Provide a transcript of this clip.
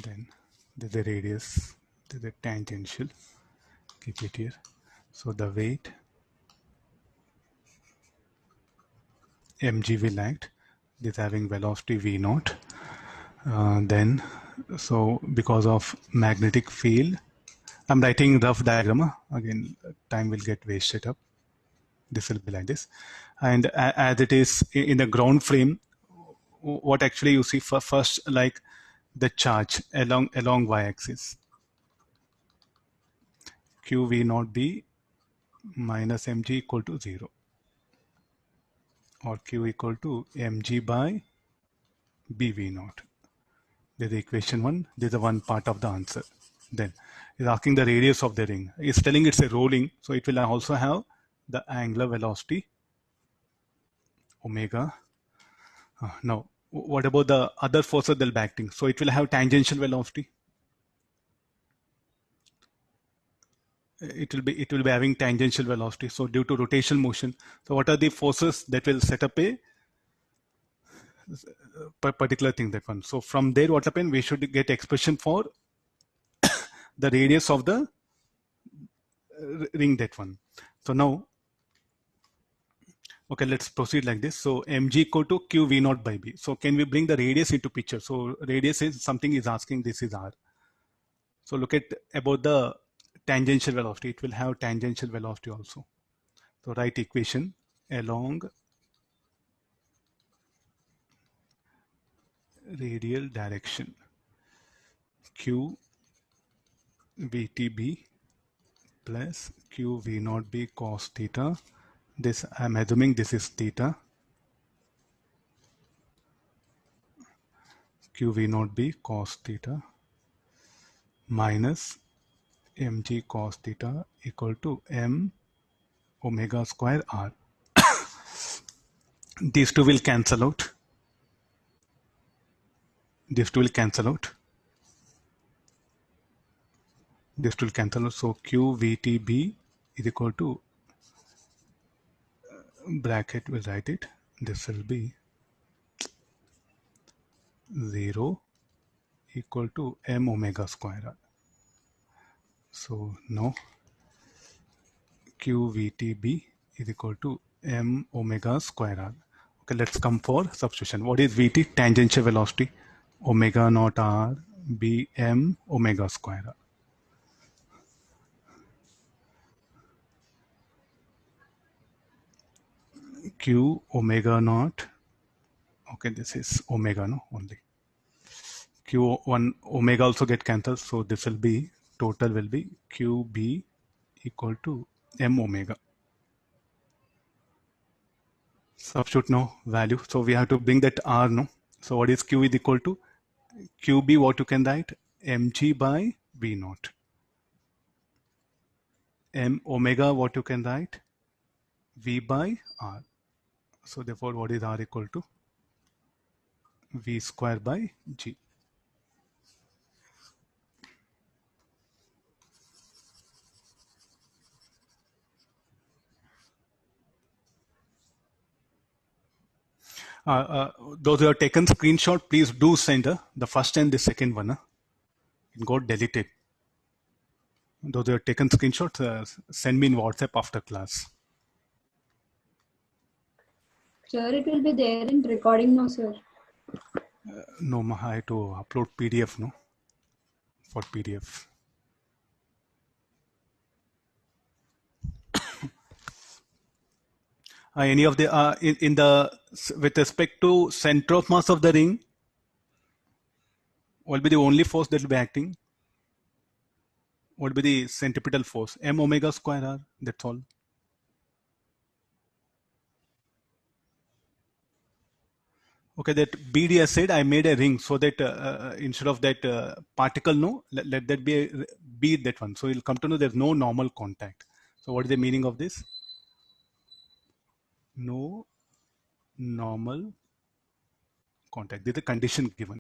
Then there's a radius, there's a tangential, keep it here. So the weight mg will act, this having velocity v naught. Then, so because of magnetic field, I'm writing rough diagram. Again, time will get wasted up. This will be like this. And as it is in the ground frame, what actually you see first, like the charge along y-axis. Q V naught B minus mg equal to 0. Or Q equal to mg by bv naught. This is the equation 1. This is the one part of the answer. Then it's asking the radius of the ring. It's telling it's a rolling, so it will also have the angular velocity omega. Now, what about the other forces that will be acting? So it will have tangential velocity. It will be having tangential velocity. So due to rotational motion. So what are the forces that will set up a particular thing, that one? So from there, what happened? We should get expression for the radius of the ring, that one. So now, okay, let's proceed like this. So mg equal to q v naught by b. So can we bring the radius into picture? So radius is something is asking, this is r. So look at about the tangential velocity. It will have tangential velocity also. So write equation along radial direction q vtb plus q v naught b cos theta. This I'm assuming this is theta. Q v naught b cos theta minus mg cos theta equal to m omega square r. These two will cancel out. These two will cancel out. This will cancel out. So q vtb is equal to, bracket will write it. This will be 0 equal to m omega square r. So now q vtb is equal to m omega square r. Okay, let's come for substitution. What is vt? Tangential velocity. Omega naught r b m omega square r. Q omega naught. Okay, this is omega, no, only. Q1 omega also get cancelled, so this will be, total will be QB equal to m omega. Substitute now value. So we have to bring that r, no. So what is Q is equal to? QB, what you can write? mg by v naught. M omega, what you can write? V by r. So therefore, what is r equal to? V square by g. Those who have taken screenshot, please do send the first and the second one. It got deleted. Those who have taken screenshots, send me in WhatsApp after class. Sir, it will be there in recording now, sir. No, I have to upload PDF, no, for PDF. Any of the in the with respect to center of mass of the ring, what will be the only force that will be acting? What will be the centripetal force? M omega square r. That's all. Okay, that BD said I made a ring so that instead of that particle, no, let that be that one. So you'll come to know there's no normal contact. So what is the meaning of this? No normal contact. This is the condition given.